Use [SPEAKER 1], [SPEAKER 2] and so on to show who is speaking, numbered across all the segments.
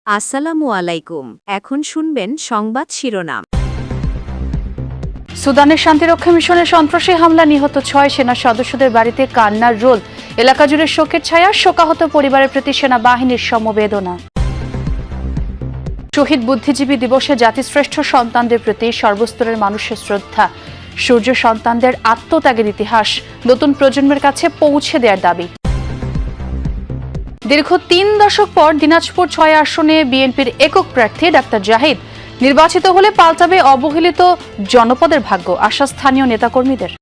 [SPEAKER 1] আসসালামু আলাইকুম। এখন শুনবেন সংবাদ শিরোনাম।
[SPEAKER 2] সুদানের শান্তিরক্ষা মিশনে সন্ত্রাসী হামলা নিহত 6 সেনা সদস্যদের বাড়িতে কান্নার রোল। এলাকা জুড়ে শোকের ছায়া, শোকাহত পরিবারের প্রতি সেনাবাহিনীর সমবেদনা। শহীদ বুদ্ধিজীবী দিবসে জাতিশ্রেষ্ঠ সন্তানদের প্রতি সর্বস্তরের মানুষের শ্রদ্ধা। সূর্য সন্তানদের আত্মত্যাগের ইতিহাস নতুন প্রজন্মের কাছে পৌঁছে দেওয়ার দাবি। দীর্ঘ 3 দশক পর দিনাজপুর 6 আসনে বিএনপির একক প্রার্থী ডাক্তার জাহিদ নির্বাচিত হলে পাল্টাবে অবহেলিত জনপদের ভাগ্য, আশা স্থানীয় নেতাকর্মীদের।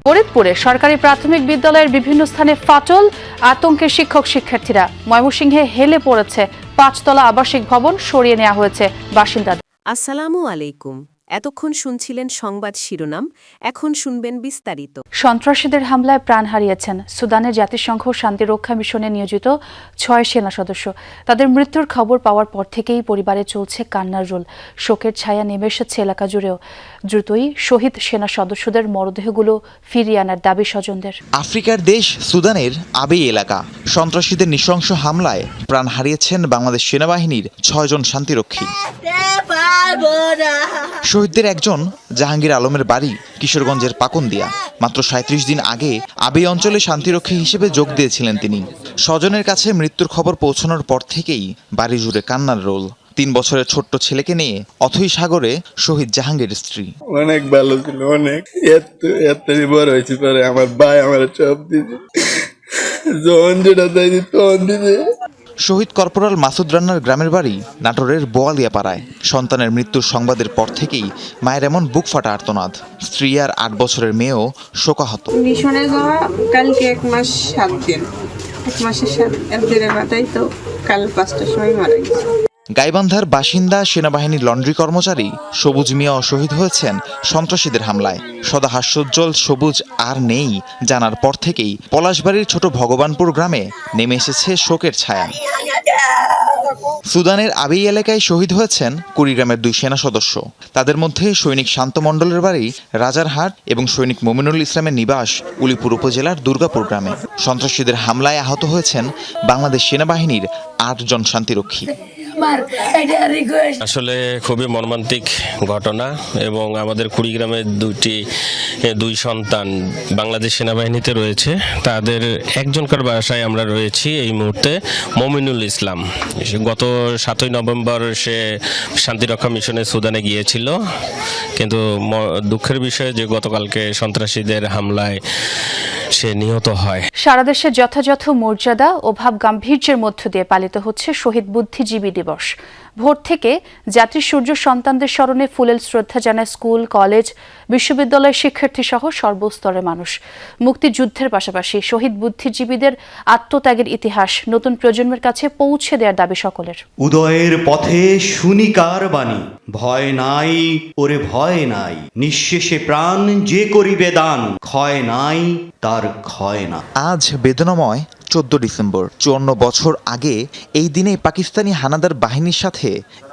[SPEAKER 2] ফরিদপুরে সরকারি প্রাথমিক বিদ্যালয়ের বিভিন্ন স্থানে ফাটল, আতঙ্কে শিক্ষক শিক্ষার্থীরা। ময়মনসিংহে হেলে পড়েছে 5 তলা আবাসিক ভবন, সরিয়ে নেওয়া হয়েছে বাসিন্দাদের।
[SPEAKER 1] আসসালামু আলাইকুম। এতক্ষণ শুনছিলেন সংবাদ শিরোনাম, এখন শুনবেন বিস্তারিত।
[SPEAKER 2] সন্ত্রাসীদের হামলায় প্রাণ হারিয়েছেন সুদানের জাতিসংঘ শান্তিরক্ষা মিশনে নিয়োজিত 6 সেনা সদস্য। তাদের মৃত্যুর খবর পাওয়ার পর থেকেই পরিবারে চলছে কান্নার রোল। শোকের ছায়া নেমে এসেছে এলাকা জুড়েও। দ্রুতই শহীদ সেনা সদস্যদের মরদেহগুলো ফিরিয়ে আনার দাবি স্বজনদের।
[SPEAKER 3] আফ্রিকার দেশ সুদানের আবেই এলাকা সন্ত্রাসীদের নৃশংস হামলায় প্রাণ হারিয়েছেন বাংলাদেশ সেনাবাহিনীর 6 জন শান্তিরক্ষী। শহীদদের একজন জাহাঙ্গীর আলমের বাড়ি কিশোরগঞ্জের পাকুন্দিয়া। মাত্র 37 দিন আগে আবেই অঞ্চলে শান্তিরক্ষী হিসেবে যোগ দিয়েছিলেন তিনি। স্বজনের কাছে মৃত্যুর খবর পৌঁছানোর পর থেকেই বাড়ি জুড়ে কান্নার রোল। 3 বছরের ছোট্ট ছেলেকে নিয়ে অথই সাগরে শহীদ জাহাঙ্গীর স্ত্রী।
[SPEAKER 4] অনেক ভালো ছিল, অনেক এত বড় হয়েছে পরে আমার ভাই আমার সব দিছে, যখন যেটা চাইছি তখন দিছে।
[SPEAKER 3] শহীদ কর্পোরাল মাসুদ রান্নার গ্রামের বাড়ি নাটোরের বোয়ালিয়া পাড়ায়। সন্তানের মৃত্যুর সংবাদের পর থেকেই মায়ের এমন বুক ফাটা আর্তনাদ। স্ত্রী আর 8 বছরের মেয়েও শোকাহত।
[SPEAKER 5] মিশনে যাওয়া কালকে 1 মাস 7 দিন, 1 মাসের 7 দিনের মাথায় তো কাল 5টার সময় মারা গেছে।
[SPEAKER 3] গাইবান্ধার বাসিন্দা সেনাবাহিনীর লন্ড্রি কর্মচারী সবুজ মিয়াও শহীদ হয়েছেন সন্ত্রাসীদের হামলায়। সদা হাস্যোজ্জ্বল সবুজ আর নেই জানার পর থেকেই পলাশবাড়ির ছোট ভগবানপুর গ্রামে নেমে এসেছে শোকের ছায়া। সুদানের আবেই এলাকায় শহীদ হয়েছেন কুড়িগ্রামের 2 সেনা সদস্য। তাদের মধ্যে সৈনিক শান্ত মণ্ডলের বাড়ি রাজারহাট এবং সৈনিক মমিনুল ইসলামের নিবাস উলিপুর উপজেলার দুর্গাপুর গ্রামে। সন্ত্রাসীদের হামলায় আহত হয়েছেন বাংলাদেশ সেনাবাহিনীর 8 জন শান্তিরক্ষী।
[SPEAKER 6] আসলে খুবই মর্মান্তিক ঘটনা এবং আমাদের কুড়িগ্রামের 2 সন্তান বাংলাদেশ সেনাবাহিনীতে রয়েছে। তাদের একজনকার বাসায় আমরা রয়েছি এই মুহূর্তে, মমিনুল ইসলাম। গত 7ই নভেম্বর সে শান্তিরক্ষা মিশনে সুদানে গিয়েছিল, কিন্তু দুঃখের বিষয় যে গতকালকে সন্ত্রাসীদের হামলায় সে নিহত হয়।
[SPEAKER 2] সারা দেশে যথাযথ মর্যাদা ও ভাব গাম্ভীর্যের মধ্য দিয়ে পালিত হচ্ছে শহীদ বুদ্ধিজীবী দিবস। ভোর থেকে জাতির সূর্য সন্তানদের স্মরণে ফুলেল শ্রদ্ধা জানায় স্কুল, কলেজ, বিশ্ববিদ্যালয়ের শিক্ষার্থী সহ সর্বস্তরের মানুষ। মুক্তিযুদ্ধের পাশাপাশি শহীদ বুদ্ধিজীবীদের আত্মত্যাগের ইতিহাস নতুন প্রজন্মের কাছে পৌঁছে দেওয়ার দাবি সকলের।
[SPEAKER 7] উদয়ের পথে শুনিকার বাণী, ভয় নাই ওরে ভয় নাই, নিঃশেষে প্রাণ যে করিবে দান, ক্ষয় নাই তার ক্ষয় না।
[SPEAKER 3] আজ বেদনাময় 14 ডিসেম্বর। 54 বছর আগে এই দিনে পাকিস্তানি হানাদার বাহিনীর সাথে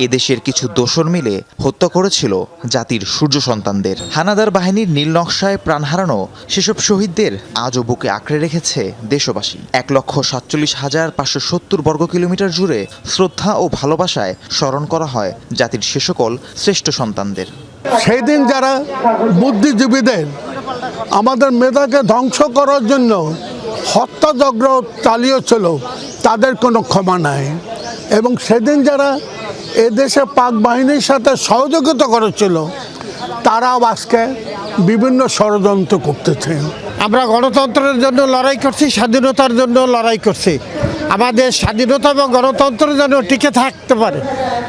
[SPEAKER 3] এদেশের কিছু দোসর মিলে হত্যা করেছিল জাতির সূর্য সন্তানদের। হানাদার বাহিনীর নীল নকশায় প্রাণ হারানো সেসব শহীদদের আজও বুকে আঁকড়ে রেখেছে দেশবাসী। 1,47,570 বর্গ কিলোমিটার জুড়ে শ্রদ্ধা ও ভালোবাসায় স্মরণ করা হয় জাতির সে সকল শ্রেষ্ঠ সন্তানদের।
[SPEAKER 8] সেই দিন যারা বুদ্ধিজীবীদের আমাদের মেধাকে ধ্বংস করার জন্য হত্যাযজ্ঞ চালিয়েছিল, তাদের কোনো ক্ষমা নাই। এবং সেদিন যারা এদেশে পাক বাহিনীর সাথে সহযোগিতা করেছিল, তারাও আজকে বিভিন্ন ষড়যন্ত্র করতেছে।
[SPEAKER 9] আমরা গণতন্ত্রের জন্য লড়াই করছি, স্বাধীনতার জন্য লড়াই করছি। আমাদের স্বাধীনতা এবং গণতন্ত্র যেন টিকে থাকতে পারে,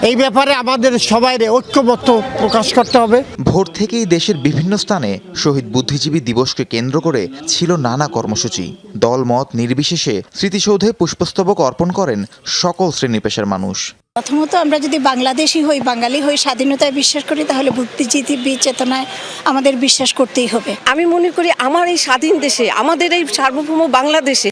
[SPEAKER 9] এই ব্যাপারে আমাদের সবাই ঐক্যবদ্ধ প্রকাশ করতে হবে।
[SPEAKER 3] ভোর থেকেই দেশের বিভিন্ন স্থানে শহীদ বুদ্ধিজীবী দিবসকে কেন্দ্র করে ছিল নানা কর্মসূচি। দলমত নির্বিশেষে স্মৃতিসৌধে পুষ্পস্তবক অর্পণ করেন সকল শ্রেণী পেশার মানুষ।
[SPEAKER 10] প্রথমত আমরা যদি বাংলাদেশি হই, বাঙালি হই, স্বাধীনতায় বিশ্বাস করি, তাহলে বুদ্ধিজীবী চেতনায় আমাদের বিশ্বাস করতেই হবে।
[SPEAKER 5] আমি মনে করি আমার এই স্বাধীন দেশে, আমাদের এই সার্বভৌম বাংলাদেশে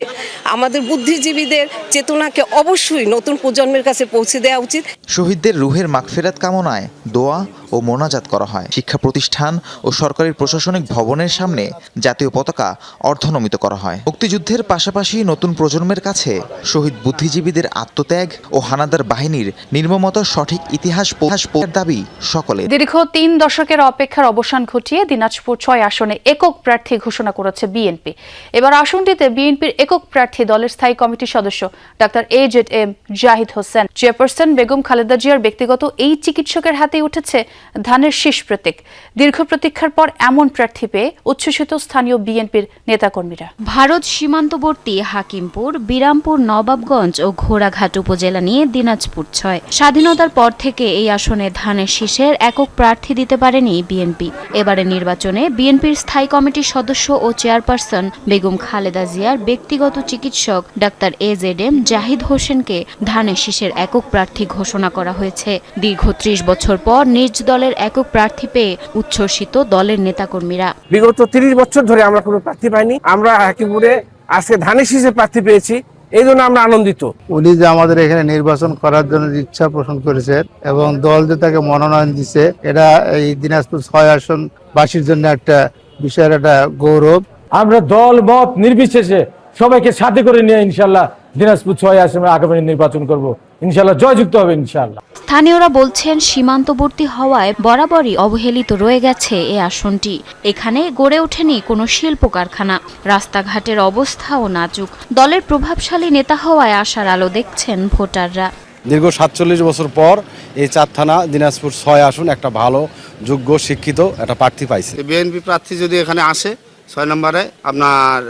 [SPEAKER 5] আমাদের বুদ্ধিজীবীদের চেতনাকে অবশ্যই নতুন প্রজন্মের কাছে পৌঁছে দেওয়া উচিত।
[SPEAKER 3] শহীদদের রুহের মাগফিরাত কামনায় দোয়া ও মোনাজাত করা হয়। শিক্ষা প্রতিষ্ঠান ও সরকারি প্রশাসনিক ভবনের সামনে জাতীয় পতাকা অর্ধনমিত করা হয়। মুক্তিযুদ্ধের পাশাপাশি নতুন প্রজন্মের কাছে শহীদ বুদ্ধিজীবীদের আত্মত্যাগ ও হানাদার বাহিনীর নির্মমতার সঠিক ইতিহাস পড়ার দাবি সকলের।
[SPEAKER 2] দীর্ঘ ৩ দশকের অপেক্ষার অবসান ঘটিয়ে দিনাজপুর ৬ আসনে একক প্রার্থী ঘোষণা করেছে বিএনপি। এবার আসনটিতে বিএনপির একক প্রার্থী দলের স্থায়ী কমিটির সদস্য doctor AZM Zahid Hossain. Chairperson Begum Khaleda জিয়ার ব্যক্তিগত এই চিকিৎসকের হাতেই উঠেছে ধানের শীষ প্রতীক। দীর্ঘ প্রতীক্ষার পর এমন প্রার্থী পেয়ে উচ্ছ্বসিত স্থানীয় বিএনপির নেতাকর্মীরা।
[SPEAKER 11] ভারত সীমান্তবর্তী হাকিমপুর, বিরামপুর, নবাবগঞ্জ ও ঘোড়াঘাট উপজেলা নিয়ে দিনাজপুর ৬। স্বাধীনতার পর থেকে এই আসনে ধানের শীষের একক প্রার্থী দিতে পারেনি বিএনপি। এবারে নির্বাচনে বিএনপির স্থায়ী কমিটির সদস্য ও চেয়ারপারসন বেগম খালেদা জিয়ার ব্যক্তিগত চিকিৎসক ডাক্তার AZM জাহিদ হোসেনকে ধানের শীষের একক প্রার্থী ঘোষণা করা হয়েছে। দীর্ঘ ৩০ বছর পর নিজ দলের একক প্রার্থী পেয়ে উচ্ছ্বসিত দলের নেতাকর্মীরা।
[SPEAKER 12] বিগত ৩০ বছর ধরে আমরা কোনো প্রার্থী পাইনি, আমরা হাকিমপুরে আজকে ধানের শীষের প্রার্থী পেয়েছি, এই জন্য আমরা আনন্দিত।
[SPEAKER 13] উনি যে আমাদের এখানে নির্বাচন করার জন্য ইচ্ছা পোষণ করেছেন এবং দল যে তাকে মনোনয়ন দিছে, এটা এই দিনাজপুর ৬ আসন বাসীর জন্য একটা বিষয়ের একটা গৌরব।
[SPEAKER 12] আমরা দল মত নির্বিশেষে সবাইকে সাথে করে নিয়ে ইনশাল্লাহ দিনাজপুর ৬ আসনে আগামী নির্বাচন করব, ইনশাল্লাহ জয়যুক্ত হবে ইনশাল্লাহ।
[SPEAKER 11] স্থানীয়রা বলছেন সীমান্তবর্তী হওয়ায় বরাবরই অবহেলিত রয়ে গেছে এই আসনটি। এখানে গড়ে ওঠেনি কোনো শিল্প কারখানা, রাস্তাঘাটের অবস্থাও নাজুক। দলের প্রভাবশালী নেতা হওয়ায় আশার আলো দেখছেন ভোটাররা।
[SPEAKER 14] দীর্ঘ ৪৭ বছর পর এই ৪ থানা দিনাজপুর ৬ আসন একটা ভালো যোগ্য শিক্ষিত একটা প্রার্থী পাইছে।
[SPEAKER 4] বিএনপি প্রার্থী যদি এখানে আসে ৬ নম্বরে, আপনার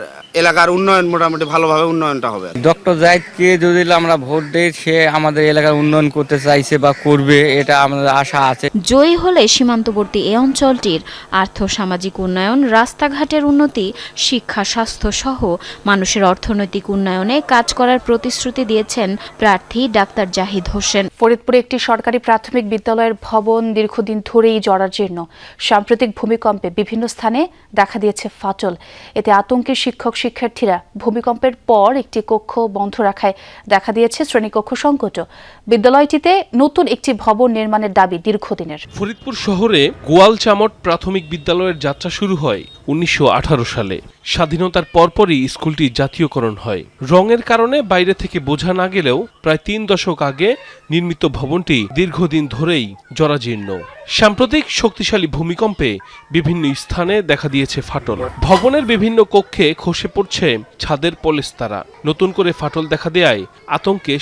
[SPEAKER 4] এলাকার উন্নয়ন মোটামুটি ভালোভাবে উন্নয়নটা হবে।
[SPEAKER 15] ডক্টর জাহিদকে যদি আমরা ভোট দেই, সে আমাদের এলাকার উন্নয়ন করতে চাইছে বা করবে, এটা আমাদের আশা আছে।
[SPEAKER 11] জয়ী হলে সীমান্তবর্তী এই অঞ্চলটির আর্থ-সামাজিক উন্নয়ন, রাস্তাঘাটের উন্নতি, শিক্ষা, স্বাস্থ্য সহ মানুষের অর্থনৈতিক উন্নয়নে কাজ করার প্রতিশ্রুতি দিয়েছেন প্রার্থী ডাক্তার জাহিদ হোসেন।
[SPEAKER 2] ফরিদপুরে একটি সরকারি প্রাথমিক বিদ্যালয়ের ভবন দীর্ঘদিন ধরেই জরাজীর্ণ। সাম্প্রতিক ভূমিকম্পে বিভিন্ন স্থানে দেখা দিয়েছে ফাটল। এতে আতঙ্কে শিক্ষার্থীরা ভূমিকম্পের পর একটি কক্ষ বন্ধ রাখায় দেখা দিয়েছে শ্রেণীকক্ষ সংকট। বিদ্যালয়টিতে নতুন একটি ভবন নির্মাণের দাবি দীর্ঘদিনের।
[SPEAKER 16] ফরিদপুর শহরে গোয়ালচামট প্রাথমিক বিদ্যালয়ের যাত্রা শুরু হয় ১৯১৮ সালে। স্বাধীনতার পরপরই স্কুলটি জাতীয়করণ হয়। রঙের কারণে বাইরে থেকে বোঝা না গেলেও প্রায় ৩ দশক আগে নির্মিত ভবনটি দীর্ঘদিন ধরেই জরাজীর্ণ। সাম্প্রতিক শক্তিশালী ভূমিকম্পে বিভিন্ন স্থানে দেখা দিয়েছে ফাটল। ভবনের বিভিন্ন কক্ষে খসে পড়ছে ছাদের পলেস্তারা। নতুন করে ফাটল দেখা দেয়ায় আতঙ্কে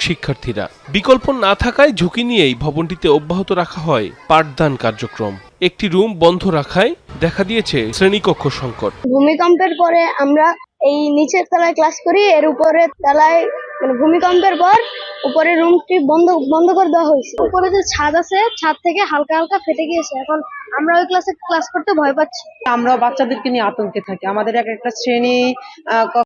[SPEAKER 16] শিক্ষার্থীরা। বিকল্প না থাকায় ঝুঁকি নিয়েই ভবনটিতে অব্যাহত রাখা হয় পাঠদান কার্যক্রম। একটি রুম বন্ধ রাখায় দেখা দিয়েছে শ্রেণীকক্ষ সংকট।
[SPEAKER 17] ভূমিকম্পের পরে আমরা এই নিচের তলায় ক্লাস করি, এর উপরের তলায় ভূমিকম্পের পর উপরে রুমটি বন্ধ করে দেওয়া হয়েছে। উপরে যে ছাদ আছে, ছাদ থেকে হালকা হালকা ফেটে গিয়েছে। এখন আমরা ওই ক্লাস করতে ভয় পাচ্ছি।
[SPEAKER 5] আমরা বাচ্চাদেরকে নিয়ে আতঙ্কে থাকি। আমাদের একটা শ্রেণী